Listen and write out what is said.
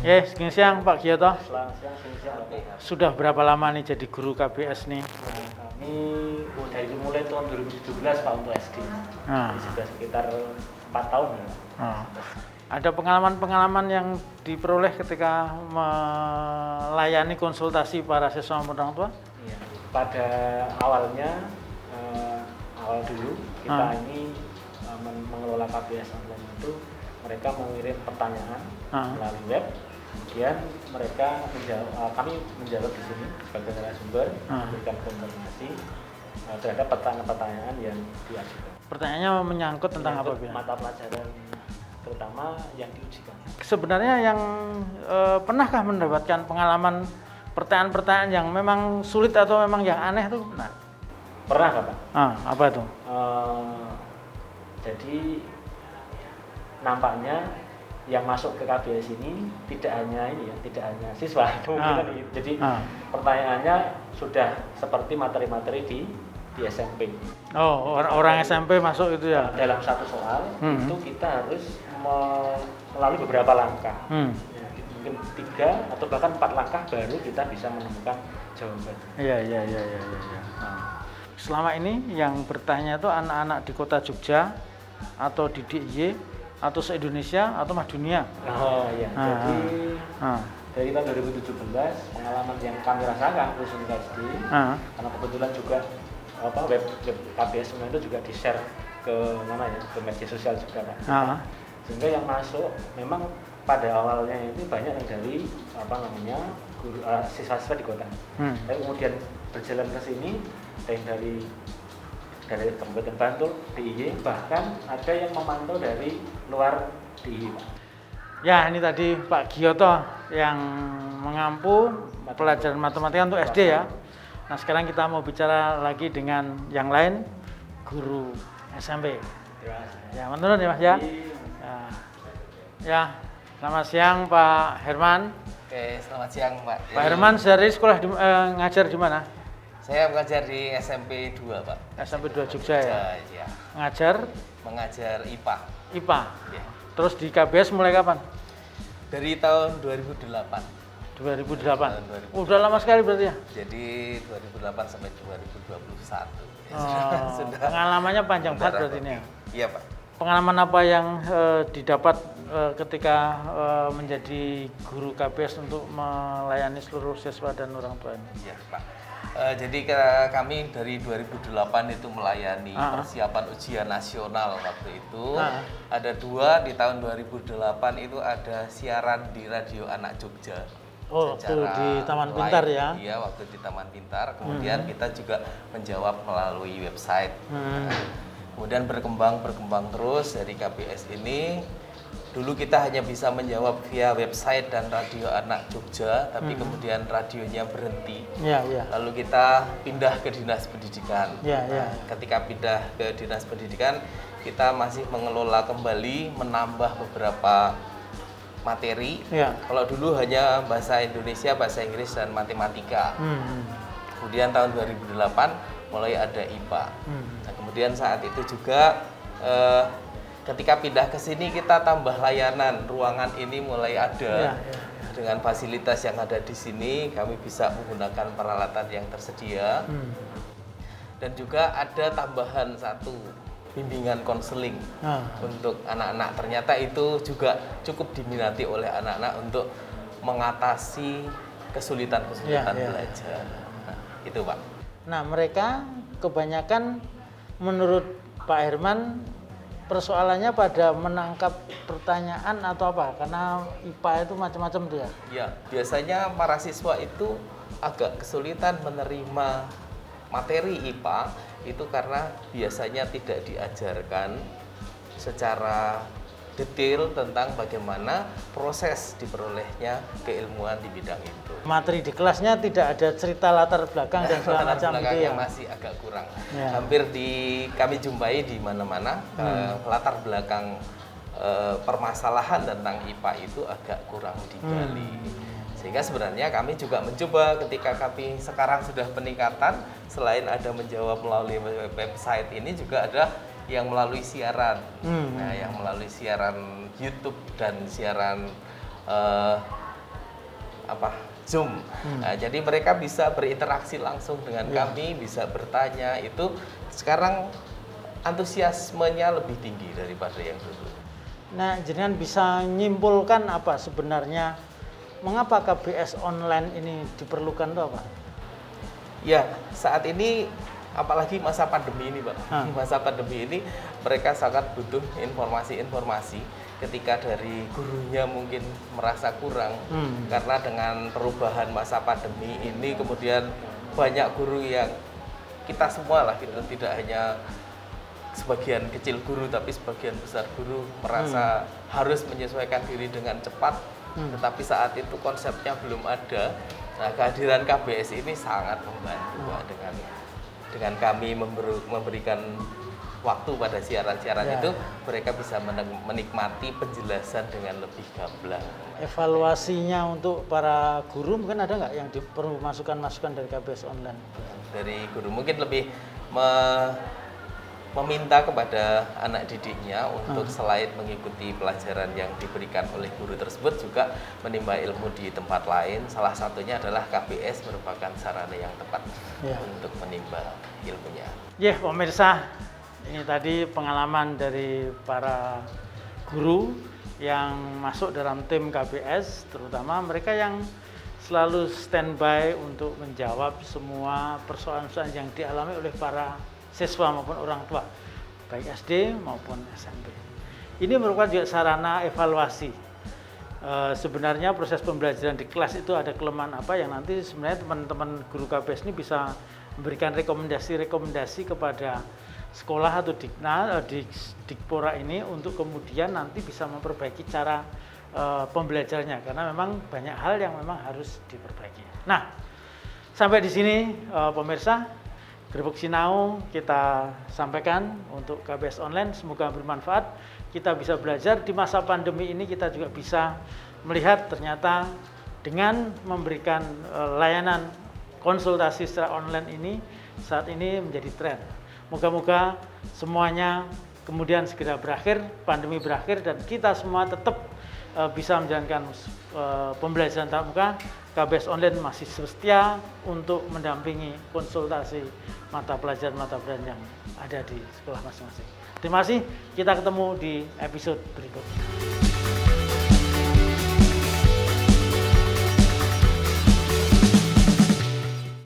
Yes, selamat siang Pak Giyoto. Selamat siang, Pak. Sudah berapa lama nih jadi guru KBS nih? Kami dari mulai tahun 2017 Pak untuk SD. Nah. Sudah sekitar 4 tahun ya. Oh. Ada pengalaman-pengalaman yang diperoleh ketika melayani konsultasi para siswa maupun orang tua? Iya. Pada awalnya, awal dulu kita ini mengelola KBS online itu mereka mengirim pertanyaan melalui web. Kemudian mereka kami menjawab di sini sebagai narasumber, memberikan konfirmasi terhadap pertanyaan-pertanyaan yang diajukan. Pertanyaannya menyangkut tentang apa, Bian? Mata pelajaran terutama yang diujikan. Sebenarnya yang pernahkah mendapatkan pengalaman pertanyaan-pertanyaan yang memang sulit atau memang yang aneh tuh? Nah. Pernah, Bapak? Apa itu? Jadi nampaknya yang masuk ke KBS ini tidak hanya siswa. Jadi pertanyaannya sudah seperti materi-materi di SMP. Oh, orang SMP masuk itu ya? Dalam satu soal itu kita harus melalui beberapa langkah. Mungkin 3 atau bahkan 4 langkah baru kita bisa menemukan jawaban. Iya. Selama ini yang bertanya itu anak-anak di kota Jogja atau di DIY atau se-Indonesia atau mas dunia? Oh iya, jadi dari tahun 2017 pengalaman yang kami rasakan khususnya SD, karena kebetulan juga web KBS itu juga di-share ke ke media sosial juga Pak. Sehingga yang masuk memang pada awalnya itu banyak yang dari guru siswa-siswa di kota. Tapi kemudian berjalan ke sini yang dari Kabupaten Bantul, DIY, bahkan ada yang memantau dari luar DIY, Pak. Ya, ini tadi Pak Giyoto yang mengampu pelajaran matematika untuk SD ya. Nah, sekarang kita mau bicara lagi dengan yang lain, guru SMP. Ya, menurut ya Mas ya. Ya, selamat siang Pak Herman. Oke, selamat siang Pak. Pak Herman dari sekolah ngajar di mana? Saya mengajar di SMP 2 Pak. SMP 2 Jogja ya? Iya. Mengajar IPA. IPA? Ya. Terus di KBS mulai kapan? Dari tahun 2008. 2008? Udah lama sekali berarti ya? Jadi 2008 sampai 2021. Sudah. Pengalamannya panjang banget berarti ini ya? Iya Pak. Pengalaman apa yang didapat ketika menjadi guru KBS untuk melayani seluruh siswa dan orang tua ini? Iya Pak. Jadi kami dari 2008 itu melayani persiapan ujian nasional waktu itu. Ada 2 di tahun 2008 itu ada siaran di Radio Anak Jogja. Oh, itu di Taman Pintar ya? Iya, waktu di Taman Pintar. Kemudian kita juga menjawab melalui website. Kemudian berkembang terus dari KBS ini. Dulu kita hanya bisa menjawab via website dan Radio Anak Jogja, tapi kemudian radionya berhenti. Lalu kita pindah ke Dinas Pendidikan. Ketika pindah ke Dinas Pendidikan, kita masih mengelola kembali, menambah beberapa materi. Kalau dulu hanya bahasa Indonesia, bahasa Inggris, dan matematika. Kemudian tahun 2008 mulai ada IPA. Nah, kemudian saat itu juga ketika pindah ke sini kita tambah layanan, ruangan ini mulai ada. Dengan fasilitas yang ada di sini kami bisa menggunakan peralatan yang tersedia. Dan juga ada tambahan satu, bimbingan konseling untuk anak-anak. Ternyata itu juga cukup diminati oleh anak-anak untuk mengatasi kesulitan-kesulitan belajar. Nah, itu Pak. Nah, mereka kebanyakan menurut Pak Herman persoalannya pada menangkap pertanyaan atau apa? Karena IPA itu macam-macam tuh ya? Iya, biasanya para siswa itu agak kesulitan menerima materi IPA itu karena biasanya tidak diajarkan secara detail tentang bagaimana proses diperolehnya keilmuan di bidang itu. Materi di kelasnya tidak ada cerita latar belakang dan segala macam itu ya? Masih agak kurang. Hampir kami jumpai di mana-mana latar belakang permasalahan tentang IPA itu agak kurang digali. Sehingga sebenarnya kami juga mencoba ketika kami sekarang sudah peningkatan, selain ada menjawab melalui website ini juga ada yang melalui siaran. Nah, yang melalui siaran YouTube dan siaran Zoom. Nah, jadi mereka bisa berinteraksi langsung dengan kami, bisa bertanya. Itu sekarang antusiasmenya lebih tinggi daripada yang dulu. Nah, jenengan bisa nyimpulkan apa sebenarnya mengapa KBS online ini diperlukan itu apa? Ya, saat ini apalagi masa pandemi ini, Pak. Masa pandemi ini mereka sangat butuh informasi-informasi ketika dari gurunya mungkin merasa kurang karena dengan perubahan masa pandemi ini kemudian banyak guru yang kita semua lah gitu, tidak hanya sebagian kecil guru tapi sebagian besar guru merasa harus menyesuaikan diri dengan cepat, tetapi saat itu konsepnya belum ada. Nah, kehadiran KBS ini sangat membantu Pak, dengan kami memberikan waktu pada siaran-siaran itu, mereka bisa menikmati penjelasan dengan lebih gamblang. Evaluasinya untuk para guru mungkin ada nggak yang perlu masukan-masukan dari KBS online? Dari guru mungkin lebih meminta kepada anak didiknya untuk selain mengikuti pelajaran yang diberikan oleh guru tersebut juga menimba ilmu di tempat lain. Salah satunya adalah KBS merupakan sarana yang tepat untuk menimba ilmunya. Ya, pemirsa, ini tadi pengalaman dari para guru yang masuk dalam tim KBS, terutama mereka yang selalu standby untuk menjawab semua persoalan-persoalan yang dialami oleh para siswa maupun orang tua, baik SD maupun SMP. Ini merupakan juga sarana evaluasi. Sebenarnya proses pembelajaran di kelas itu ada kelemahan apa yang nanti sebenarnya teman-teman guru KBS ini bisa memberikan rekomendasi kepada sekolah atau Dikpora ini untuk kemudian nanti bisa memperbaiki cara pembelajarannya, karena memang banyak hal yang memang harus diperbaiki. Nah, sampai di sini pemirsa, Grebek Sinau kita sampaikan untuk KBS online, semoga bermanfaat. Kita bisa belajar di masa pandemi ini, kita juga bisa melihat ternyata dengan memberikan layanan konsultasi secara online ini saat ini menjadi tren. Moga-moga semuanya kemudian segera berakhir, pandemi berakhir, dan kita semua tetap bisa menjalankan pembelajaran tatap muka. KBS online masih setia untuk mendampingi konsultasi mata pelajaran yang ada di sekolah masing-masing. Terima kasih, kita ketemu di episode berikutnya.